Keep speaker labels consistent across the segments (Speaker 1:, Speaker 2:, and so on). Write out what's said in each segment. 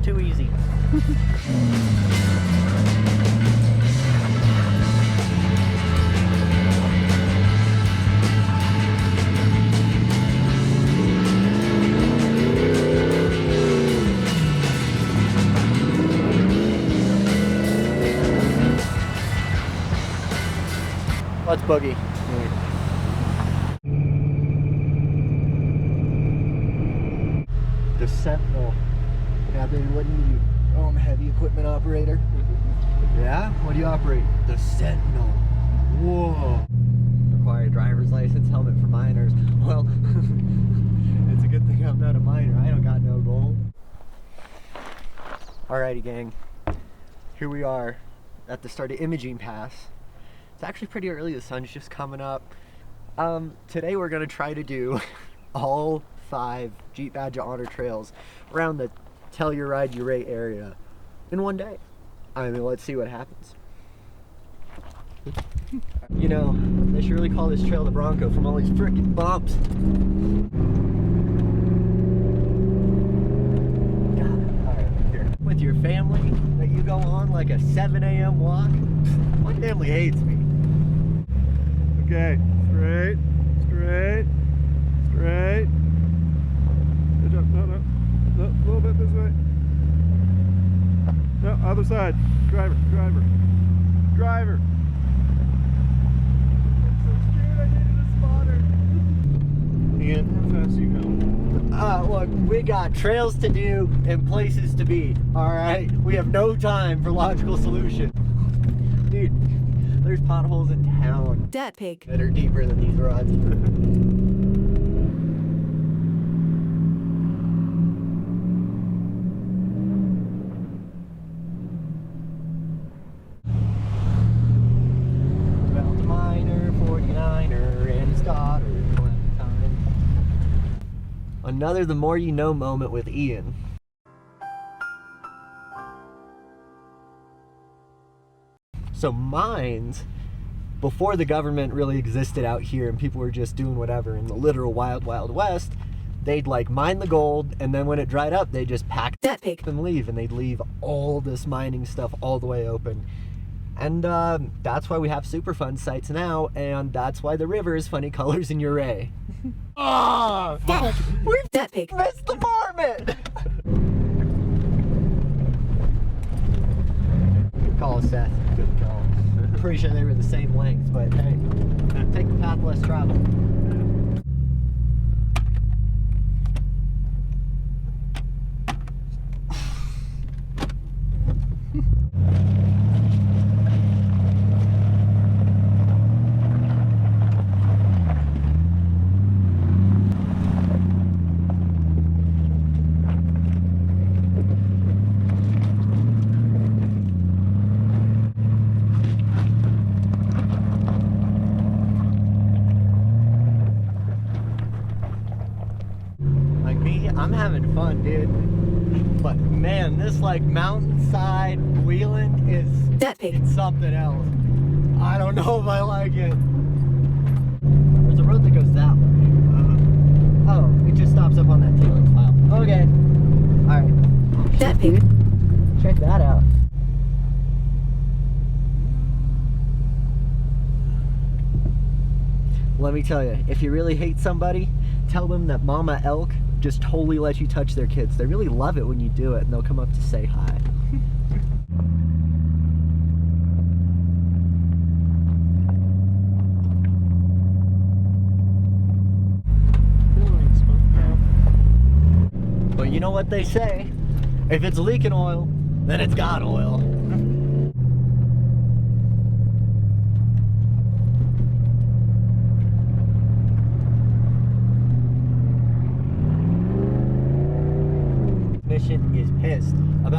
Speaker 1: Too easy. Let's boogie. The Sentinel. Yeah, baby, what do you do? Oh, I'm a heavy equipment operator. Yeah? What do you operate? The Sentinel. Whoa. Require a driver's license, helmet for minors. Well, it's a good thing I'm not a minor. I don't got no gold. Alrighty, gang. Here we are at the start of Imaging Pass. It's actually pretty early. The sun's just coming up. Today we're going to try to do all 5 Jeep Badge of Honor trails around the Tell Your Ride Your Rate area in one day. I mean, let's see what happens. You know, they should really call this trail the Bronco from all these freaking bumps. God, alright, here. With your family, that you go on like a 7 a.m. walk. My family hates me. Okay, straight, straight, straight. Good job. No, a little bit this way. No, other side. Driver. I'm so scared. I needed a spotter. Ian, how fast are you going? Look, we got trails to do and places to be. Alright? We have no time for logical solution. Dude, there's potholes in town.
Speaker 2: DirtPig.
Speaker 1: That are deeper than these rods. Another The More You Know moment with Ian. So mines, before the government really existed out here and people were just doing whatever in the literal wild, wild west, they'd like mine the gold, and then when it dried up, they just packed it and leave, and they'd leave all this mining stuff all the way open. And that's why we have Superfund sites now, and that's why the river is funny colors in Uray. Oh! We've
Speaker 2: DirtPig.
Speaker 1: missed the marmot! Good call, Seth. Good call. I'm pretty sure they were the same length, but hey, take the path less traveled. I'm having fun, dude. But man, this like mountainside wheeling is
Speaker 2: DirtPig.
Speaker 1: something else. I don't know if I like it. There's a road that goes that way. Oh, it just stops up on that tailings pile. Okay. Alright.
Speaker 2: DirtPig.
Speaker 1: Check that out. Let me tell you, if you really hate somebody, tell them that Mama Elk just totally let you touch their kids. They really love it when you do it, and they'll come up to say hi. But you know what they say? If it's leaking oil, then it's got oil.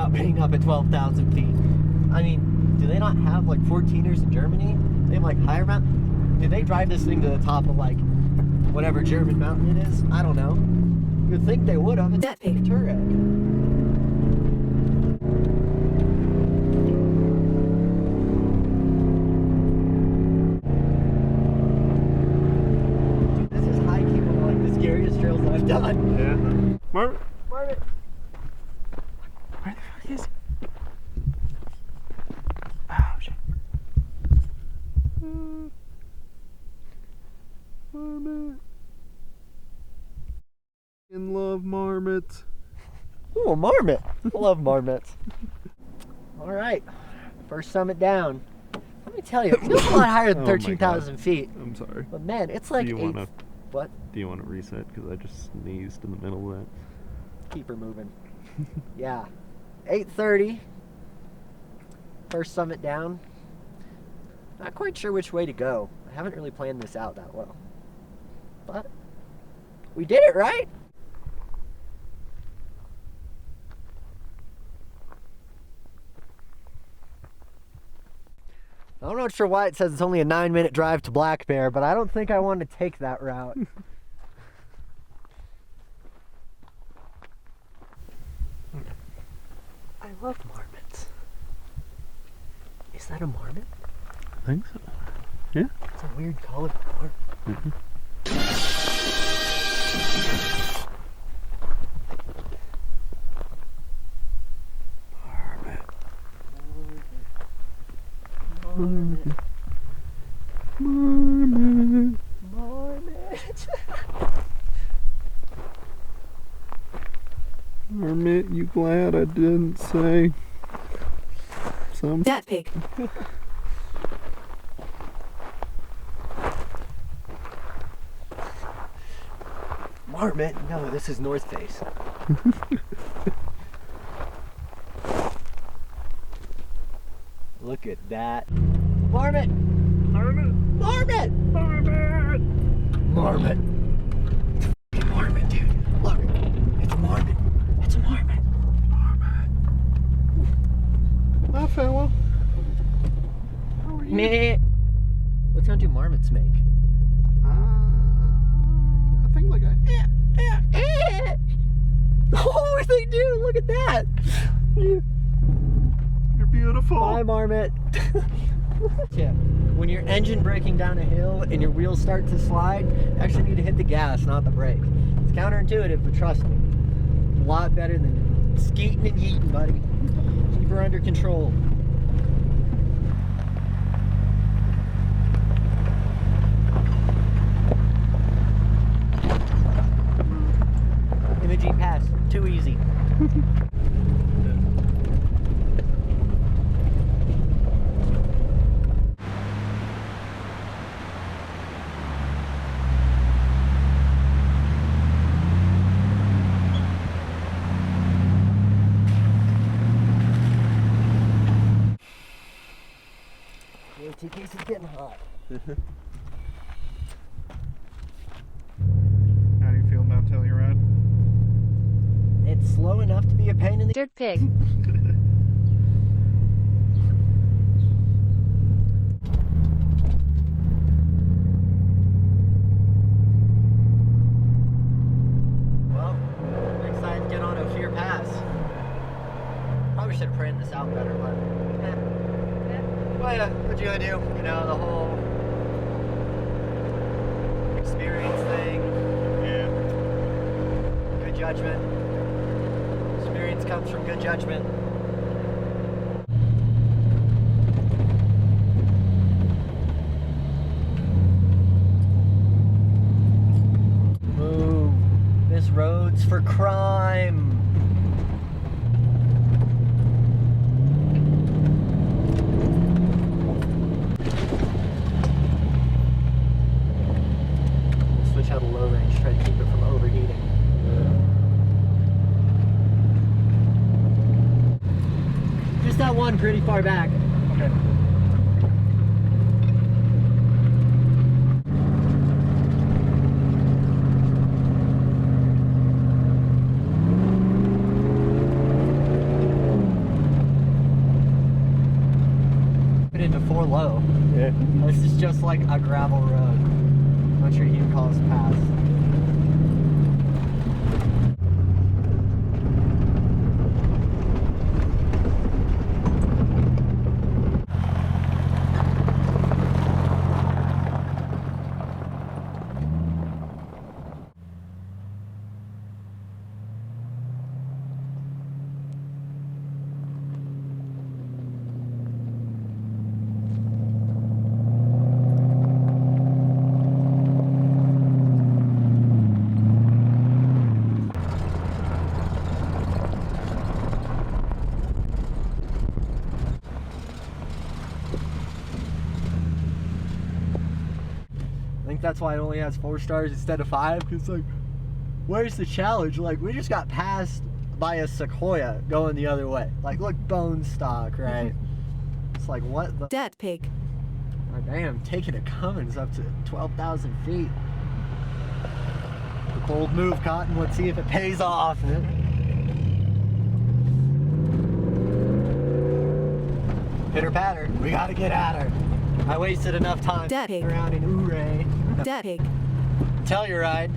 Speaker 1: about being up at 12,000 feet. I mean, do they not have like 14ers in Germany? They have like higher mountain. Did they drive this thing to the top of like whatever German mountain it is? I don't know. You'd think they would have. It's a Touareg. Trails that I've done.
Speaker 3: Yeah. Marmot.
Speaker 1: Marmot.
Speaker 3: Where the fuck is he? Oh shit. Marmot. In love marmots.
Speaker 1: Ooh, a marmot. I love marmots. All right, first summit down. Let me tell you, it feels a lot higher than 13,000 feet.
Speaker 3: I'm sorry.
Speaker 1: But man, it's like What?
Speaker 3: Do you want to reset? Because I just sneezed in the middle of that.
Speaker 1: Keep her moving. Yeah. 8:30. First summit down. Not quite sure which way to go. I haven't really planned this out that well. But we did it, right? I'm not sure why it says it's only a 9-minute drive to Black Bear, but I don't think I want to take that route. I love marmots. Is that a marmot?
Speaker 3: I think so. Yeah.
Speaker 1: It's a weird color marmot.
Speaker 3: Mm-hmm.
Speaker 1: Marmot.
Speaker 3: Marmot.
Speaker 1: Marmot.
Speaker 3: Marmot, you glad I didn't say some?
Speaker 2: DirtPig.
Speaker 1: Marmot? No, this is North Face. Look at that. Marmot!
Speaker 3: Marmot.
Speaker 1: Marmot!
Speaker 3: Marmot.
Speaker 1: Marmot. It's a marmot, dude. Look. It's a marmot. It's a marmot.
Speaker 3: Marmot. Hi, fella. How are you?
Speaker 1: Meh. What sound do marmots make?
Speaker 3: I think like a.
Speaker 1: Oh, they do! Look at that!
Speaker 3: You're beautiful.
Speaker 1: Bye, marmot. Tip. When you're engine braking down a hill and your wheels start to slide, you actually need to hit the gas, not the brake. It's counterintuitive, but trust me. A lot better than skeeting and yeeting, buddy. Keep her under control. Imaging pass. Too easy. TK's is getting hot.
Speaker 3: How do you feel about Telluride?
Speaker 1: It's slow enough to be a pain in the
Speaker 2: DirtPig.
Speaker 1: Well, I'm excited to get on Ophir Pass. Probably should have planned this out better, but well, yeah, what you gonna do? You know, the whole experience thing.
Speaker 3: Yeah.
Speaker 1: Good judgment. Experience comes from good judgment. Move. This road's for crime. Switch out a low range, try to keep it from overheating. Just that one pretty far back. Okay. just like a gravel road. I'm not sure you can call this pass. I think that's why it only has 4 stars instead of 5, because like, where's the challenge? Like, we just got passed by a Sequoia going the other way. Like, look, bone stock, right? It's like, what the?
Speaker 2: DirtPig.
Speaker 1: Oh, damn, taking a Cummins up to 12,000 feet. The bold move, Cotton. Let's see if it pays off. Pitter patter. We gotta get at her. I wasted enough time
Speaker 2: DirtPig.
Speaker 1: around in Ouray.
Speaker 2: DirtPig.
Speaker 1: Telluride.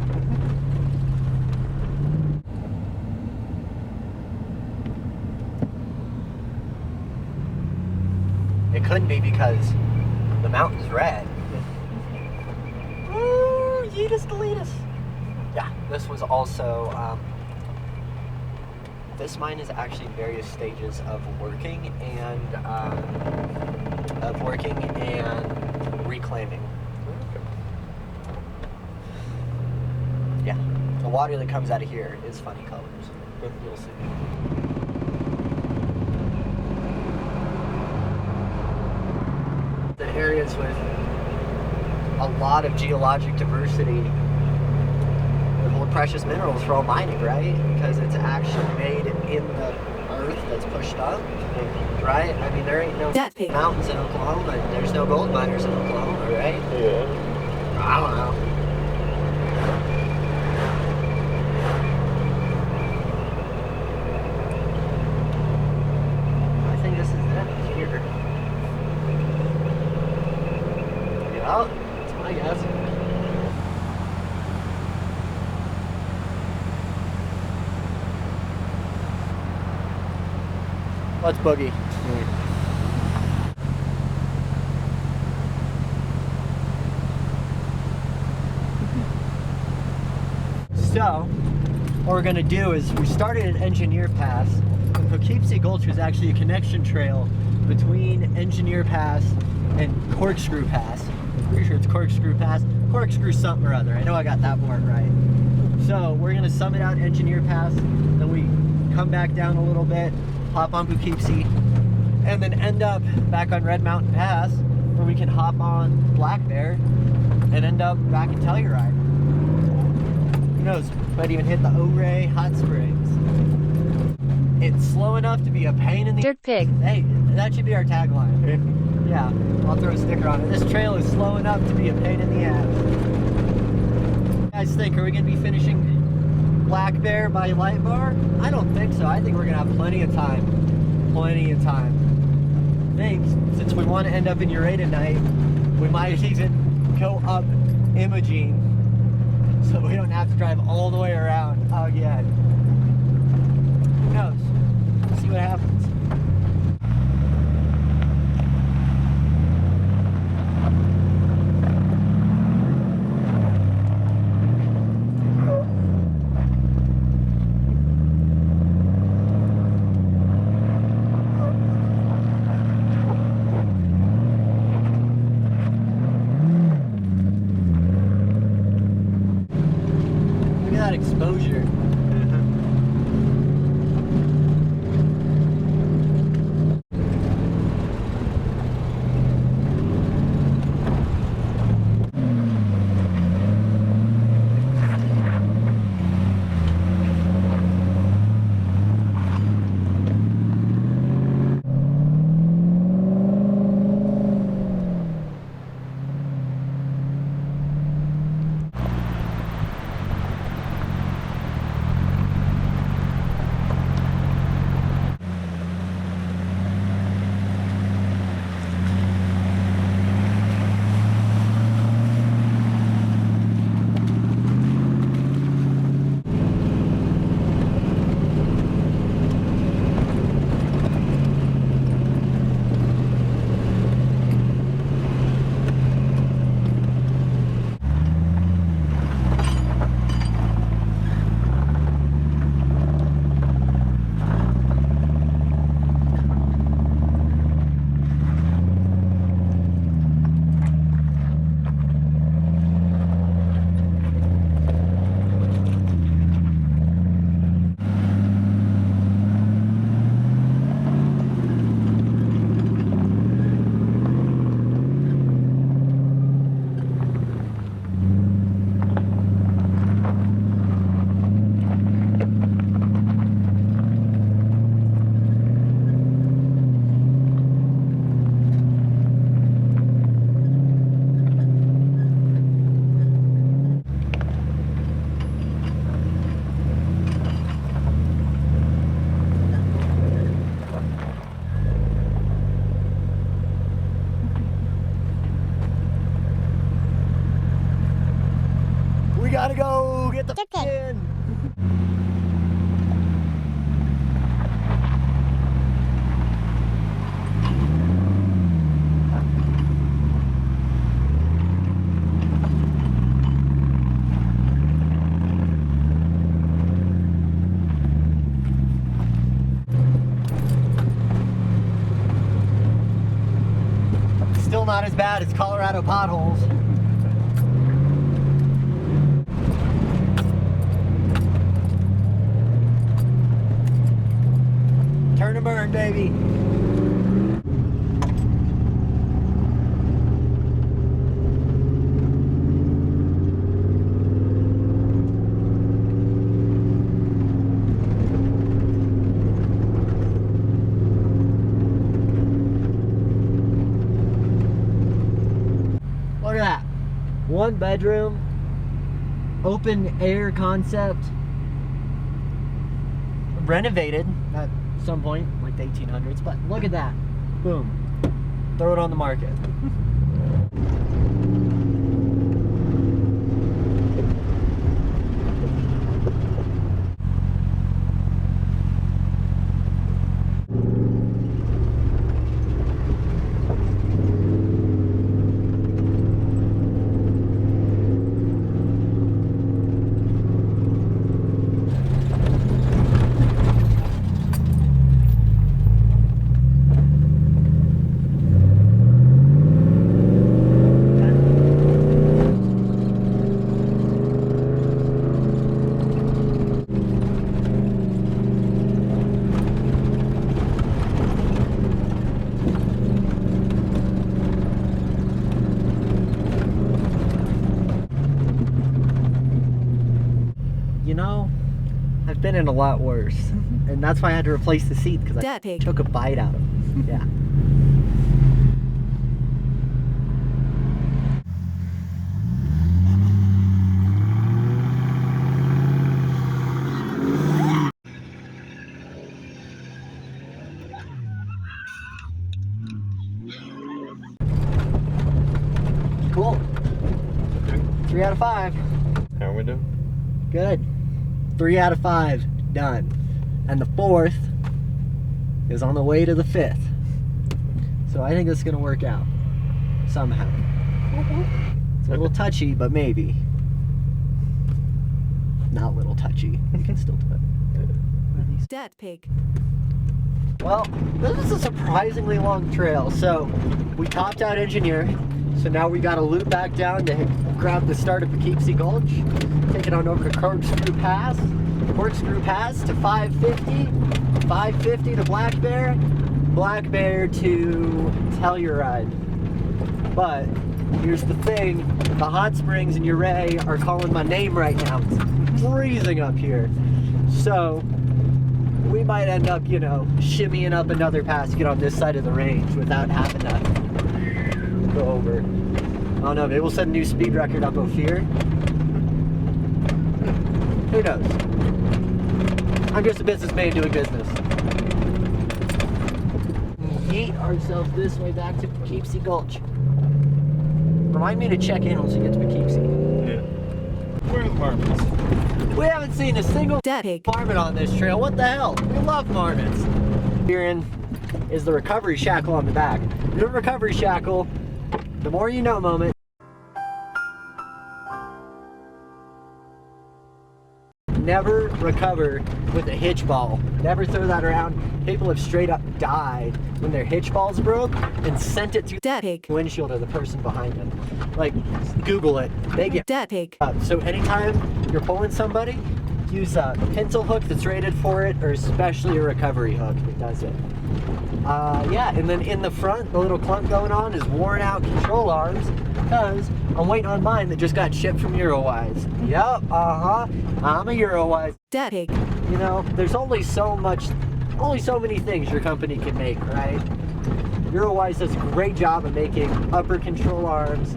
Speaker 1: It couldn't be because the mountain's red. Ooh, yeetus deletus. Yeah, this was also, this mine is actually in various stages of working and reclaiming. Yeah, the water that comes out of here is funny colors. You'll see. The areas with a lot of geologic diversity that hold precious minerals for all mining, right? Because it's actually made in the earth that's pushed up, right? I mean, there ain't no
Speaker 2: DirtPig.
Speaker 1: mountains in Oklahoma. There's no gold miners in Oklahoma, right?
Speaker 3: Yeah.
Speaker 1: I don't know. I think this is it here. Yeah, that's my guess. Let's boogie. So, what we're gonna do is we started at Engineer Pass. Poughkeepsie Gulch is actually a connection trail between Engineer Pass and Corkscrew Pass. I'm pretty sure it's Corkscrew Pass. Corkscrew something or other. I know I got that part right. So we're gonna summit out Engineer Pass, then we come back down a little bit, hop on Poughkeepsie, and then end up back on Red Mountain Pass, where we can hop on Black Bear and end up back in Telluride. Who knows? Might even hit the Ouray Hot Springs. It's slow enough to be a pain in the
Speaker 2: DirtPig.
Speaker 1: Hey, that should be our tagline. Yeah, I'll throw a sticker on it. This trail is slow enough to be a pain in the ass. What do you guys think? Are we gonna be finishing Black Bear by Light Bar? I don't think so. I think we're gonna have plenty of time. Plenty of time. I think since we want to end up in Ouray tonight, we might even go up Imogene, so we don't have to drive all the way around again. Who knows? We'll see what happens. Look at that exposure. Gotta go get the
Speaker 2: DirtPig.
Speaker 1: in. Still not as bad as Colorado potholes. Turn and burn, baby. Look at that. One bedroom, open air concept, renovated at some point, like the 1800s, but look at that. Boom. Throw it on the market. You know, I've been in a lot worse, and that's why I had to replace the seat because I
Speaker 2: DirtPig.
Speaker 1: took a bite out of it. Yeah. Cool. 3 out of 5.
Speaker 3: How are we doing?
Speaker 1: Good. 3 out of 5 done. And the 4th is on the way to the 5th. So I think it's gonna work out somehow. It's a little touchy, but maybe. Not a little touchy. You can still do it.
Speaker 2: DirtPig.
Speaker 1: Well, this is a surprisingly long trail. So we topped out Engineer. So now we got to loop back down to grab the start of Poughkeepsie Gulch. Take it on over to Corkscrew Pass to 550. 550 to Black Bear. Black Bear to Telluride. But here's the thing, the hot springs in Ouray are calling my name right now. It's freezing up here. So we might end up, you know, shimmying up another pass to get on this side of the range without having to go over. I don't know, maybe we'll set a new speed record up Ophir. Who knows? I'm just a businessman doing business. Yeet ourselves this way back to Poughkeepsie Gulch. Remind me to check in once we get to Poughkeepsie.
Speaker 3: Yeah. Where are the marmots?
Speaker 1: We haven't seen a single
Speaker 2: DirtPig.
Speaker 1: marmot on this trail. What the hell? We love marmots. Here in is the recovery shackle on the back. The recovery shackle, the more you know moment. Never recover with a hitch ball. Never throw that around. People have straight up died when their hitch balls broke and sent it through
Speaker 2: DirtPig.
Speaker 1: the windshield of the person behind them. Like, Google it. They get
Speaker 2: DirtPig.
Speaker 1: so anytime you're pulling somebody, use a pencil hook that's rated for it, or especially a recovery hook that does it. Yeah, and then in the front, the little clunk going on is worn out control arms, because I'm waiting on mine that just got shipped from Eurowise. Yep, I'm a Eurowise.
Speaker 2: DirtPig.
Speaker 1: You know, there's only so many things your company can make, right? Eurowise does a great job of making upper control arms,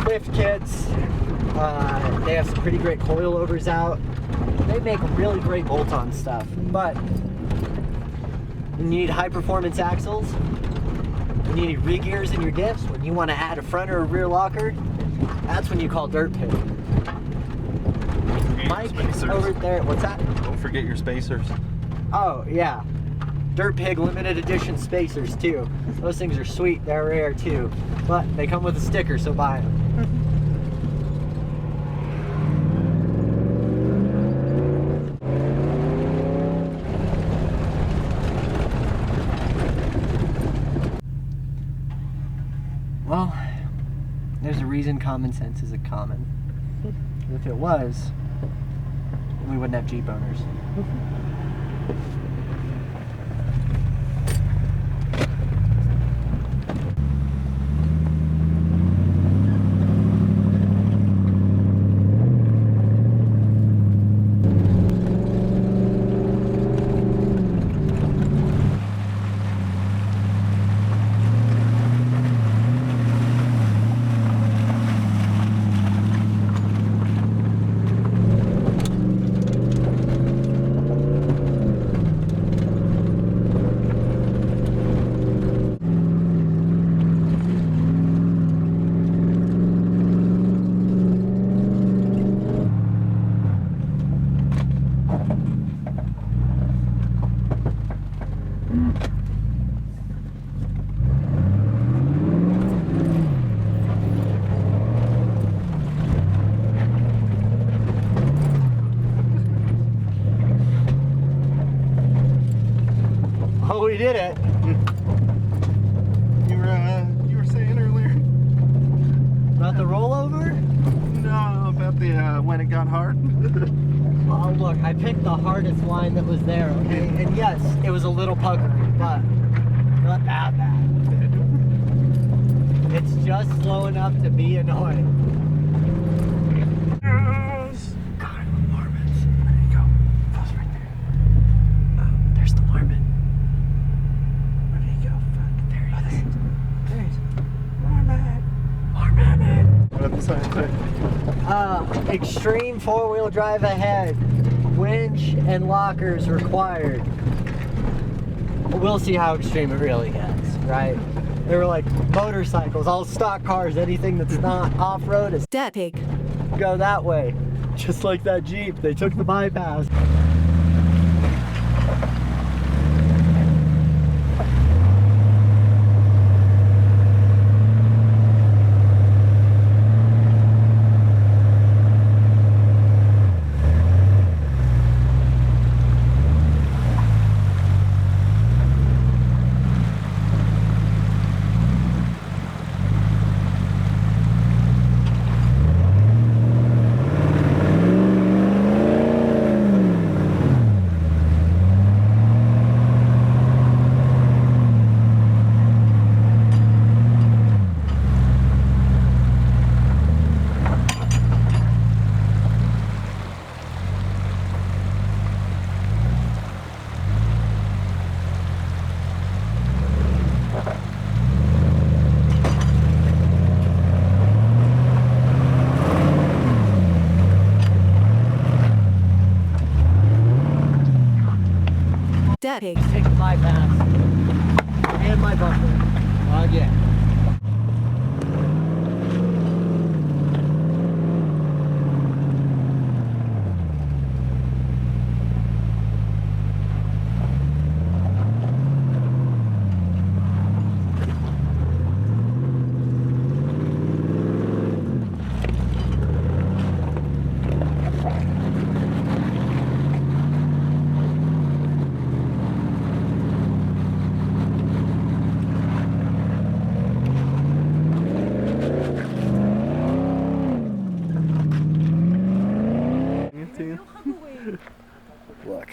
Speaker 1: lift kits. They have some pretty great coilovers out. They make really great bolt-on stuff, but you need high-performance axles. When you need re-gears in your diffs, when you want to add a front or a rear locker, that's when you call DirtPig. Mike
Speaker 4: spacers.
Speaker 1: over there, what's that?
Speaker 4: Don't forget your spacers.
Speaker 1: Oh, yeah. DirtPig limited edition spacers, too. Those things are sweet. They're rare, too. But they come with a sticker, so buy them. Well, there's a reason common sense isn't common. If it was, we wouldn't have Jeep owners. Oh, we did it.
Speaker 3: You were saying earlier?
Speaker 1: About the rollover?
Speaker 3: No, about the when it got hard.
Speaker 1: Oh, look, I picked the hardest line that was there, okay? And yes, it was a little puckering, but not that bad. It's just slow enough to be annoying.
Speaker 3: Yes.
Speaker 1: God, the marmots. There you go. That's right there. There's the marmot.
Speaker 3: Where did he go? Fuck.
Speaker 1: There he is. There he is.
Speaker 3: Marmot.
Speaker 1: Marmot.
Speaker 3: What did the sign say?
Speaker 1: Extreme four-wheel drive ahead. Winch and lockers required. We'll see how extreme it really gets, right? They were like motorcycles, all stock cars, anything that's not off-road is
Speaker 2: DirtPig.
Speaker 1: go that way. Just like that Jeep, they took the bypass.
Speaker 2: DirtPig.
Speaker 1: Take the bypass. And my bumper. Again. Look,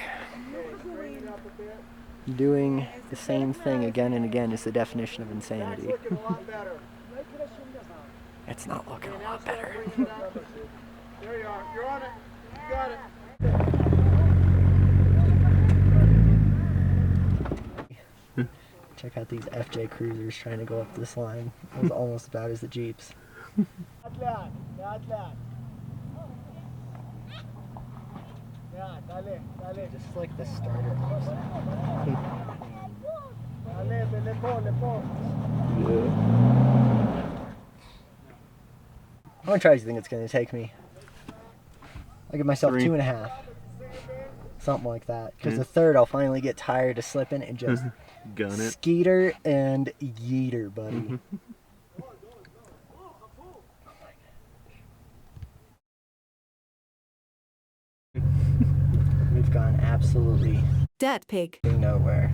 Speaker 1: doing the same thing again and again is the definition of insanity. It's not looking a lot better.
Speaker 3: There you are. You're on it. You got it.
Speaker 1: Check out these FJ Cruisers trying to go up this line. It was almost as bad as the Jeeps. Just like the starter. How much do you think it's going to take me? I'll give myself
Speaker 3: 3.
Speaker 1: 2.5. Something like that. Because the third, I'll finally get tired of slipping and just
Speaker 3: gun it.
Speaker 1: skeeter and yeeter, buddy. We've gone absolutely
Speaker 2: DirtPig.
Speaker 1: nowhere.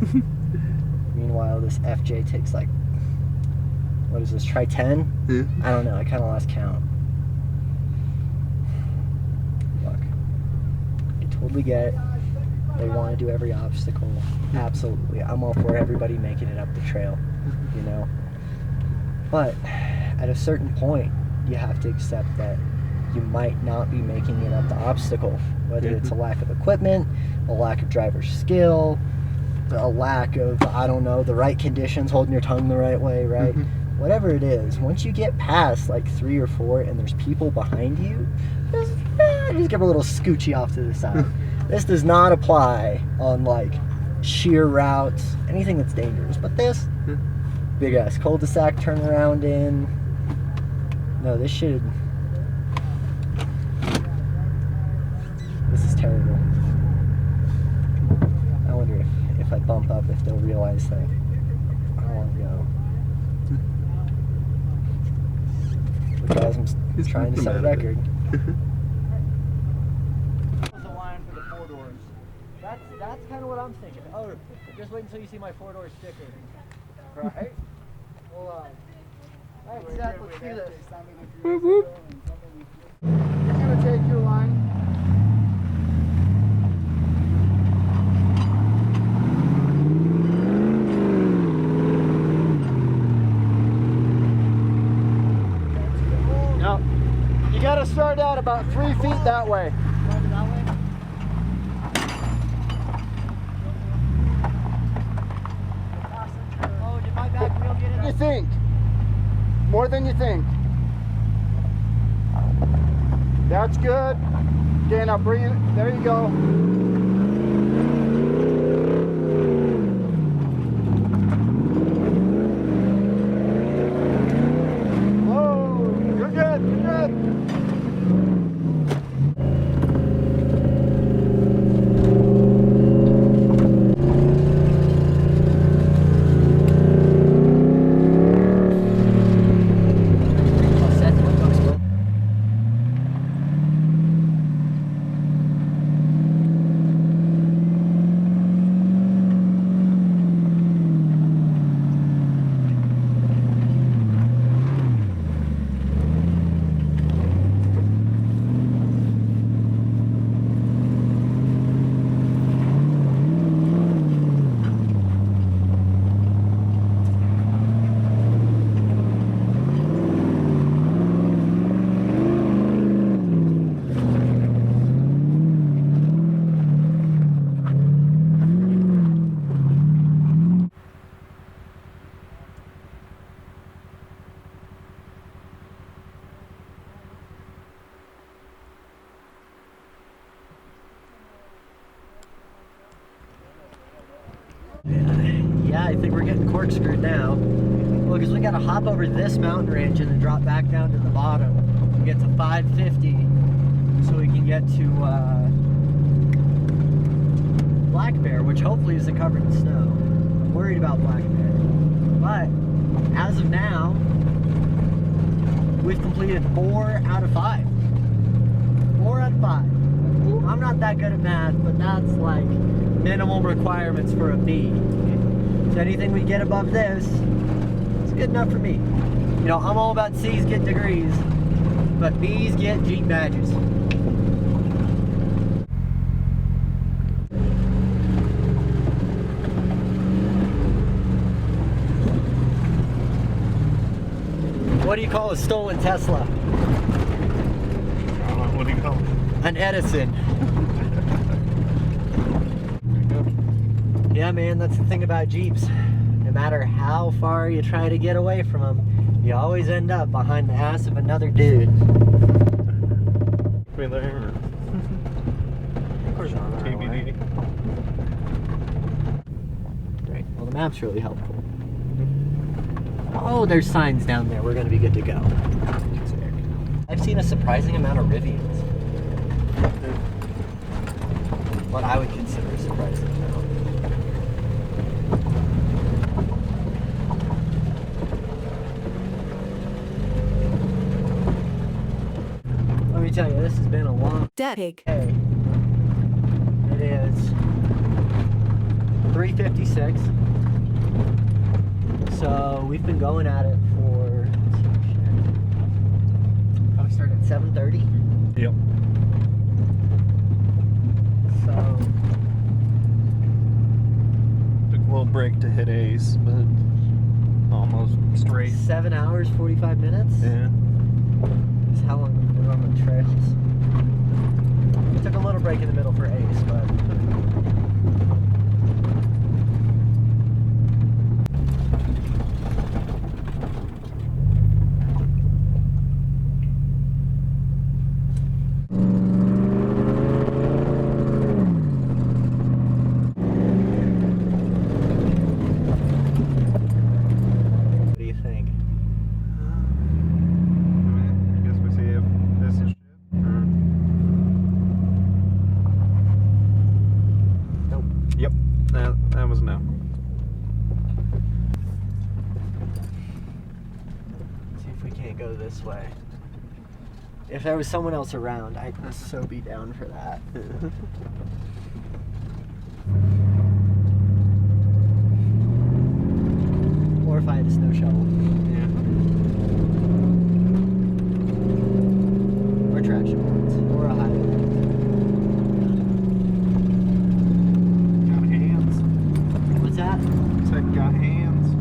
Speaker 1: Meanwhile, this FJ takes like, what is this, try 10?
Speaker 3: Yeah.
Speaker 1: I don't know, I kind of lost count. Look, I totally get it. They want to do every obstacle. Absolutely. I'm all for everybody making it up the trail, you know? But at a certain point, you have to accept that you might not be making it up the obstacle. Whether it's a lack of equipment, a lack of driver skill, a lack of, I don't know, the right conditions, holding your tongue the right way, right? Whatever it is, once you get past like 3 or 4 and there's people behind you, just give a little scoochy off to the side. This does not apply on like sheer routes, anything that's dangerous. But this, big ass cul-de-sac turnaround in. No, this should. This is terrible. I wonder if I bump up, if they'll realize that I don't want to go. Because I'm trying to set a record. That's kind of what I'm thinking. Oh, just wait until you see my 4-door sticker. Right? Hold on. Alright, Seth, let's do this.
Speaker 3: Whoop, whoop.
Speaker 1: You're gonna take your line. Yep. You gotta start out about 3 feet that way. You think more than you think. That's good. Okay, now bring it. There you go. Whoa, you're good. You're good. Yeah, I think we're getting corkscrewed now. Well, because we got to hop over this mountain range and then drop back down to the bottom and get to 550 so we can get to Black Bear, which hopefully isn't covered in snow. I'm worried about Black Bear. But as of now, we've completed 4 out of 5. 4 out of 5. I'm not that good at math, but that's like minimum requirements for a B. So anything we get above this, it's good enough for me. You know, I'm all about C's get degrees, but B's get Jeep badges. What do you call a stolen Tesla?
Speaker 3: What do you call it?
Speaker 1: An Edison. Yeah, man, that's the thing about Jeeps. No matter how far you try to get away from them, you always end up behind the ass of another dude.
Speaker 3: Wait there.
Speaker 1: Of course not.
Speaker 3: TBD.
Speaker 1: Great. Well, the map's really helpful. Oh, there's signs down there. We're going to be good to go. I've seen a surprising amount of Rivians. what I would consider a surprising amount. Let me tell you, this has been a long
Speaker 2: DirtPig.
Speaker 1: day. It is 3:56. So we've been going at it for, probably started at 7:30.
Speaker 3: Yep.
Speaker 1: So
Speaker 3: Took a little break to hit Ace, but almost straight.
Speaker 1: 7 hours, 45 minutes.
Speaker 3: Yeah.
Speaker 1: Is how long we've been on the trails. Took a little break in the middle for Ace, but what do you think?
Speaker 3: I guess we see if this is shit.
Speaker 1: Nope.
Speaker 3: Yep. That was no.
Speaker 1: See if we can't go this way. If there was someone else around, I'd so be down for that. Or if I had a snow shovel.
Speaker 3: Yeah.
Speaker 1: Or traction boards. Or a highway.
Speaker 3: Got hands.
Speaker 1: What's that?
Speaker 3: Said got hands.
Speaker 1: So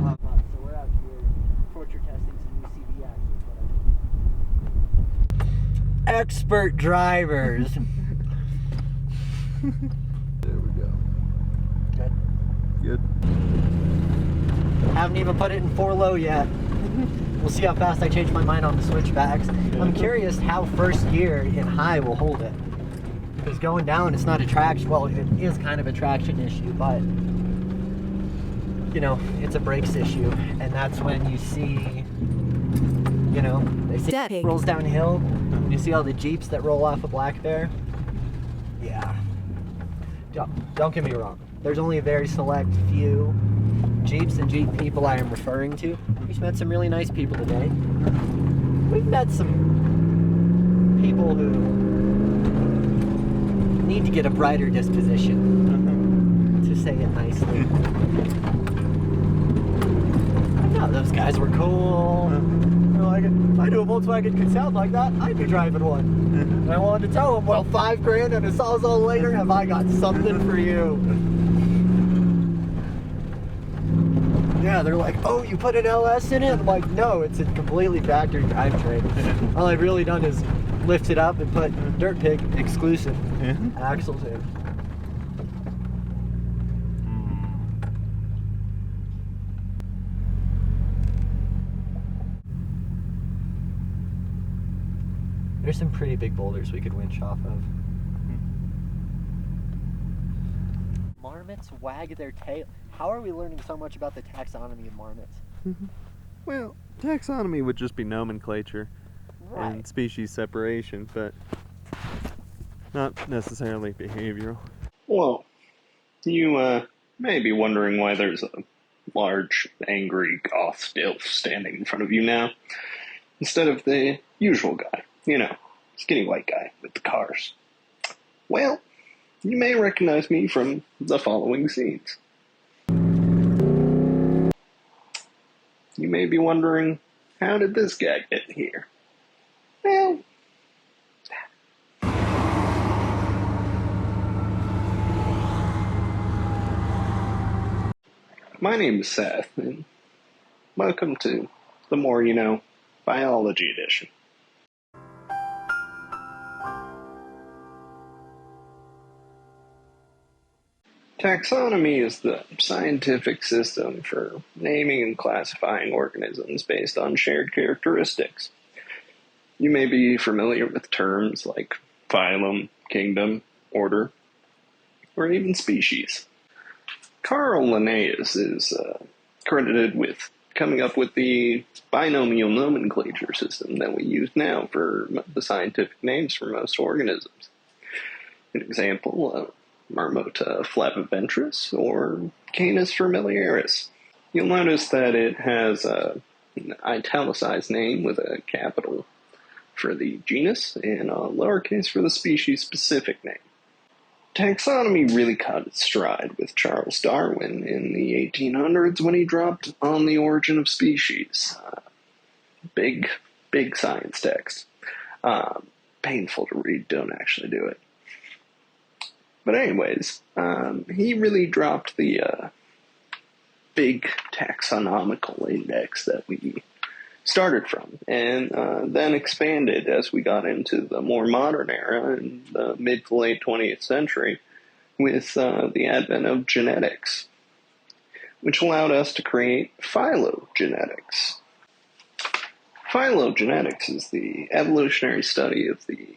Speaker 1: we're out here torture testing some new CV axles. Expert drivers.
Speaker 3: There we go.
Speaker 1: Good.
Speaker 3: Good.
Speaker 1: Haven't even put it in 4 low yet. We'll see how fast I change my mind on the switchbacks. I'm curious how first gear in high will hold it. Because going down, it's not a traction. Well, it is kind of a traction issue, but you know, it's a brakes issue, and that's when you see, you know, they say it
Speaker 2: DirtPig.
Speaker 1: rolls downhill. You see all the Jeeps that roll off of Black Bear. Yeah. Don't get me wrong. There's only a very select few Jeeps and Jeep people I am referring to. We've met some really nice people today. We've met some people who need to get a brighter disposition, to say it nicely. No, those guys were cool. They're like, if I knew a Volkswagen could sound like that, I'd be driving one. And I wanted to tell them, well, $5,000 and a Sawzall later, have I got something for you? Yeah, they're like, oh, you put an LS in it? I'm like, no, it's a completely factory drivetrain. All I've really done is lift it up and put DirtPig exclusive axles in. There's some pretty big boulders we could winch off of. Marmots wag their tail. How are we learning so much about the taxonomy of marmots?
Speaker 3: Well, taxonomy would just be nomenclature
Speaker 1: Right.
Speaker 3: and species separation, but not necessarily behavioral.
Speaker 4: Well, you may be wondering why there's a large, angry goth stilf standing in front of you now, instead of the usual guy, you know, skinny white guy with the cars. Well, you may recognize me from the following scenes. You may be wondering, how did this guy get here? Well, my name is Seth, and welcome to the More You Know Biology Edition. Taxonomy is the scientific system for naming and classifying organisms based on shared characteristics. You may be familiar with terms like phylum, kingdom, order, or even species. Carl Linnaeus is credited with coming up with the binomial nomenclature system that we use now for the scientific names for most organisms. An example, Marmota flaviventris or Canis familiaris. You'll notice that it has an italicized name with a capital for the genus and a lowercase for the species-specific name. Taxonomy really caught its stride with Charles Darwin in the 1800s when he dropped On the Origin of Species. Big science text. Painful to read, don't actually do it. But anyways, he really dropped the big taxonomical index that we started from, and then expanded as we got into the more modern era in the mid to late 20th century with the advent of genetics, which allowed us to create phylogenetics. Phylogenetics is the evolutionary study of the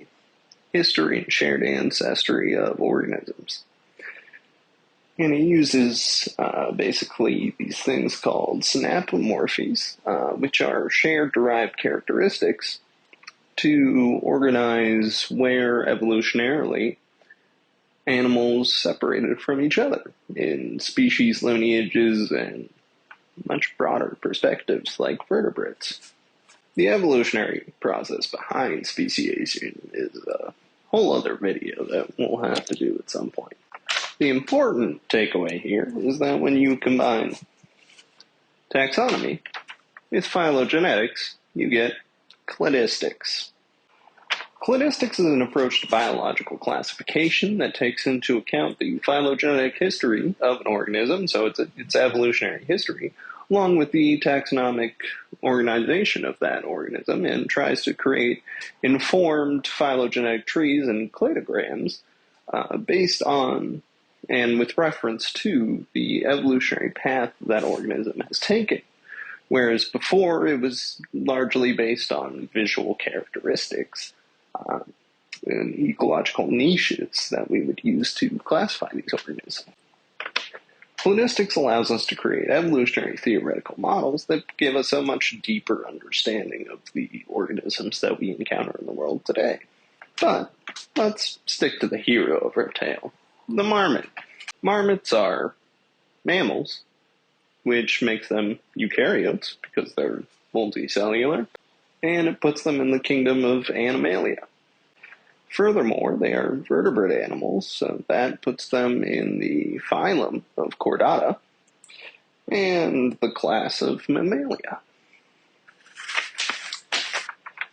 Speaker 4: history and shared ancestry of organisms. And it uses basically these things called synapomorphies, which are shared derived characteristics, to organize where evolutionarily animals separated from each other in species lineages and much broader perspectives like vertebrates. The evolutionary process behind speciation is a whole other video that we'll have to do at some point. The important takeaway here is that when you combine taxonomy with phylogenetics, you get cladistics. Cladistics is an approach to biological classification that takes into account the phylogenetic history of an organism, so its evolutionary history, along with the taxonomic organization of that organism, and tries to create informed phylogenetic trees and cladograms based on and with reference to the evolutionary path that organism has taken. Whereas before, it was largely based on visual characteristics and ecological niches that we would use to classify these organisms. Cladistics allows us to create evolutionary theoretical models that give us a much deeper understanding of the organisms that we encounter in the world today. But let's stick to the hero of our tale, the marmot. Marmots are mammals, which makes them eukaryotes because they're multicellular, and it puts them in the kingdom of Animalia. Furthermore, they are vertebrate animals, so that puts them in the phylum of Chordata and the class of Mammalia.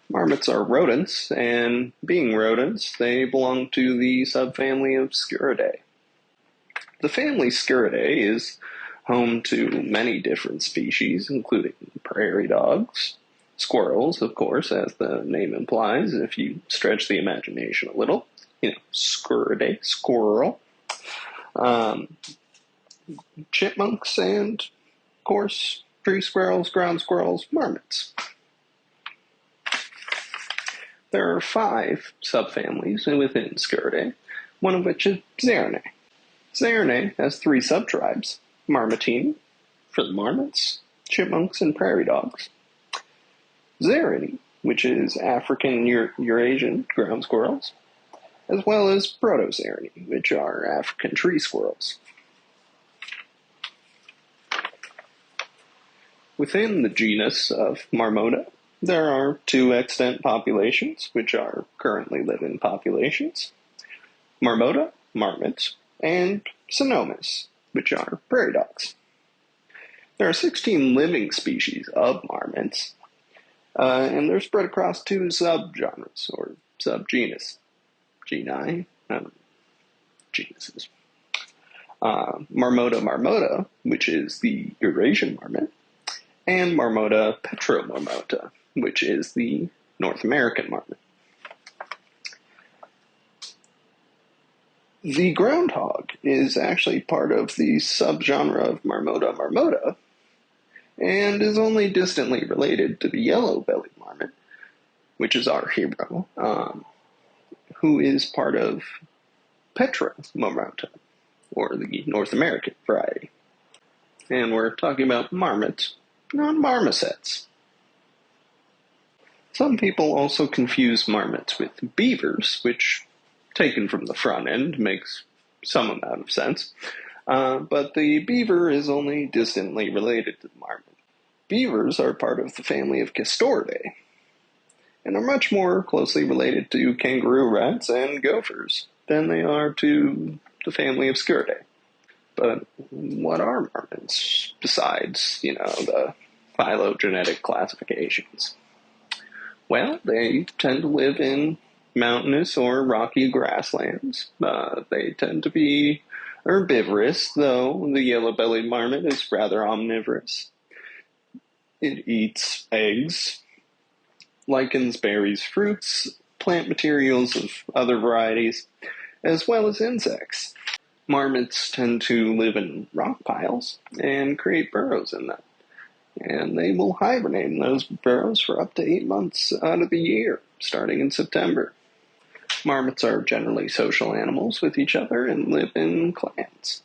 Speaker 4: Marmots are rodents, and being rodents, they belong to the subfamily of Sciuridae. The family Sciuridae is home to many different species, including prairie dogs, squirrels, of course, as the name implies, if you stretch the imagination a little. Sciuridae, squirrel. Chipmunks, and, of course, tree squirrels, ground squirrels, marmots. There are 5 subfamilies within Sciuridae, one of which is Xerinae. Xerinae has 3 subtribes: Marmotini, for the marmots, chipmunks, and prairie dogs; Xerinae, which is African and Eurasian ground squirrels; as well as Protoxerinae, which are African tree squirrels. Within the genus of Marmota, there are 2 extant populations, which are currently living populations: Marmota, marmots, and Cenomus, which are prairie dogs. There are 16 living species of marmots, and they're spread across 2 subgenres, or subgenus. Genus. Marmota marmota, which is the Eurasian marmot, and Marmota petromarmota, which is the North American marmot. The groundhog is actually part of the subgenre of Marmota marmota, and is only distantly related to the yellow-bellied marmot, which is our hero, who is part of Petromarmota, or the North American variety. And we're talking about marmots, not marmosets. Some people also confuse marmots with beavers, which, taken from the front end, makes some amount of sense. But the beaver is only distantly related to the marmot. Beavers are part of the family of Castoridae, and are much more closely related to kangaroo rats and gophers than they are to the family of Sciuridae. But what are marmots besides, the phylogenetic classifications? Well, they tend to live in mountainous or rocky grasslands. They tend to be herbivorous, though the yellow-bellied marmot is rather omnivorous. It eats eggs, lichens, berries, fruits, plant materials of other varieties, as well as insects. Marmots tend to live in rock piles and create burrows in them. And they will hibernate in those burrows for up to 8 months out of the year, starting in September. Marmots are generally social animals with each other and live in clans.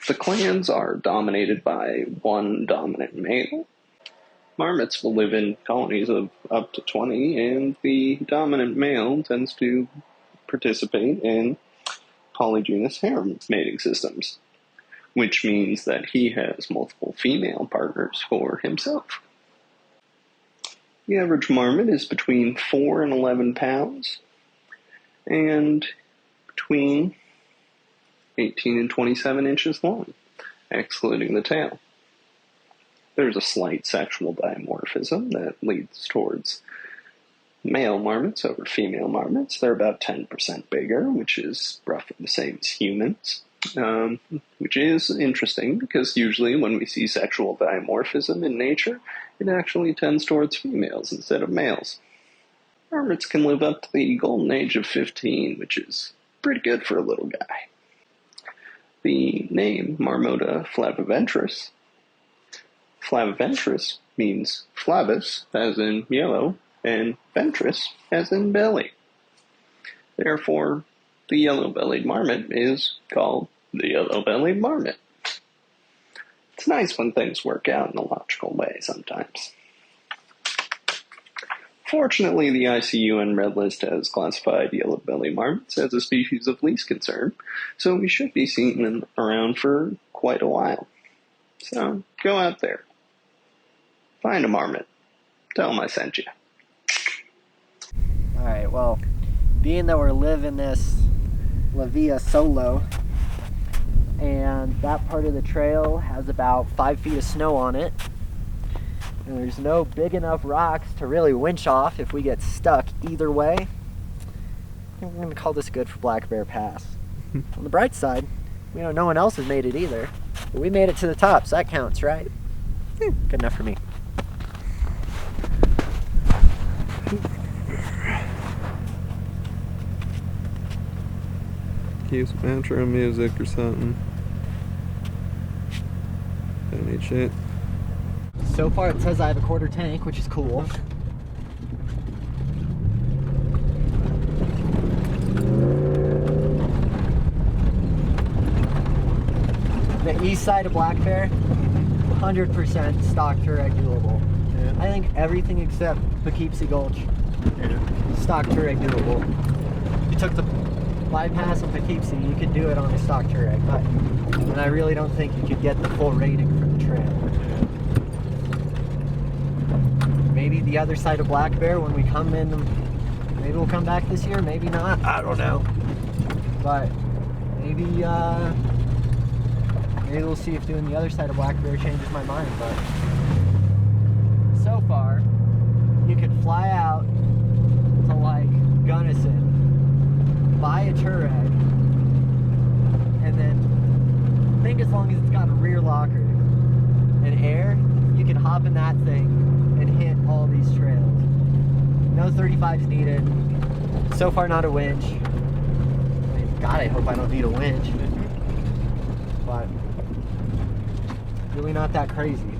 Speaker 4: The clans are dominated by one dominant male. Marmots will live in colonies of up to 20, and the dominant male tends to participate in polygynous harem mating systems, which means that he has multiple female partners for himself. The average marmot is between 4 and 11 pounds, and between 18 and 27 inches long, excluding the tail. There's a slight sexual dimorphism that leads towards male marmots over female marmots. They're about 10% bigger, which is roughly the same as humans, which is interesting because usually when we see sexual dimorphism in nature, it actually tends towards females instead of males. Marmots can live up to the golden age of 15, which is pretty good for a little guy. The name Marmota flaviventris means flavus, as in yellow, and ventris, as in belly. Therefore, the yellow-bellied marmot is called the yellow-bellied marmot. It's nice when things work out in a logical way sometimes. Fortunately, the ICUN Red List has classified yellow-bellied marmots as a species of least concern, so we should be seeing them around for quite a while. So, go out there. Find a marmot. Tell them I sent you.
Speaker 1: Alright, well, being that we're living this La Via solo, and that part of the trail has about 5 feet of snow on it, and there's no big enough rocks to really winch off if we get stuck either way, I think we're going to call this good for Black Bear Pass. On the bright side, no one else has made it either, but we made it to the top, so that counts, right? Good enough for me.
Speaker 3: Keep some intro music or something. Don't need shit.
Speaker 1: So far it says I have a quarter tank, which is cool. The east side of Black Bear, 100% stock Touareg doable.
Speaker 3: Yeah.
Speaker 1: I think everything except Poughkeepsie Gulch, stock Touareg doable. If you took the bypass of Poughkeepsie, you could do it on a stock Touareg, but I really don't think you could get the full rating for the trail. Maybe the other side of Black Bear when we come in, maybe we'll come back this year, maybe not, I don't know. But maybe we'll see if doing the other side of Black Bear changes my mind, but so far, you could fly out to like Gunnison, buy a Touareg, and then I think as long as it's got a rear locker and air, you can hop in that thing and hit all these trails. No 35s needed. So far, not a winch. I mean, God, I hope I don't need a winch. But really not that crazy.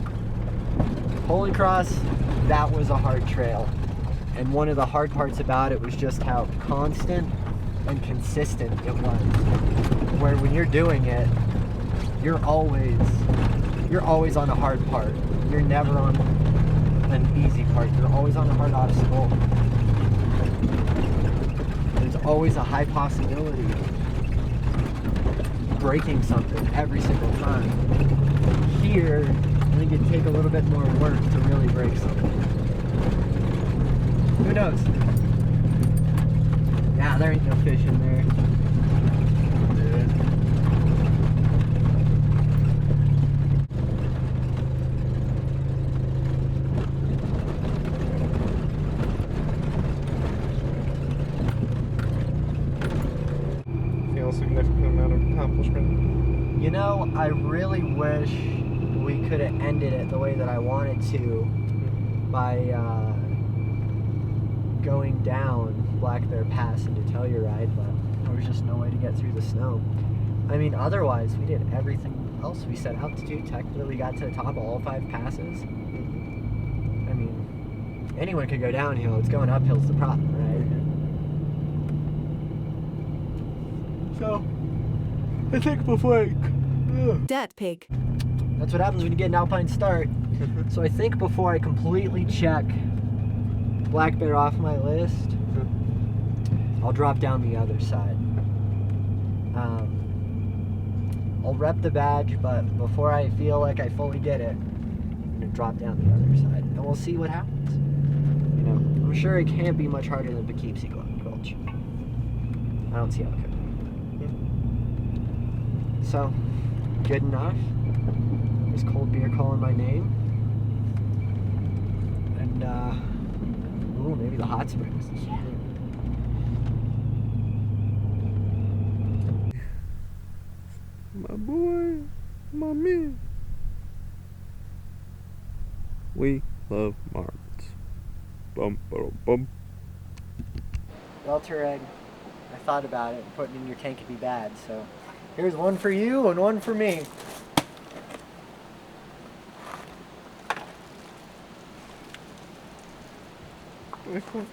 Speaker 1: Holy Cross, that was a hard trail. And one of the hard parts about it was just how constant and consistent it was. Where when you're doing it, you're always on a hard part. You're never on an easy part. You're always on a hard obstacle. There's always a high possibility breaking something every single time. Here, I think it'd take a little bit more work to really break something. Who knows? Yeah, there ain't no fish in there.
Speaker 3: Feel a significant amount of accomplishment.
Speaker 1: You know, I really wish we could have ended it the way that I wanted to by going down Black Bear Pass into Telluride, but there was just no way to get through the snow. I mean, otherwise, we did everything else we set out to do. Technically, we got to the top of all 5 passes. I mean, anyone could go downhill. It's going uphill's the problem, right? So, I think before
Speaker 2: DirtPig.
Speaker 1: that's what happens when you get an alpine start. So I think before I completely check Black Bear off my list, I'll drop down the other side. I'll rep the badge, but before I feel like I fully get it, I'm gonna drop down the other side, and we'll see what happens. You know, I'm sure it can't be much harder than Poughkeepsie Gulch. I don't see how it could be. So, good enough. There's cold beer calling my name. And, ooh, maybe the hot springs.
Speaker 3: My boy, my man. We love marmots. Bum, bum, bum.
Speaker 1: Well, Touareg, I thought about it, and putting it in your tank would be bad, so here's one for you and one for me.
Speaker 3: Excellent.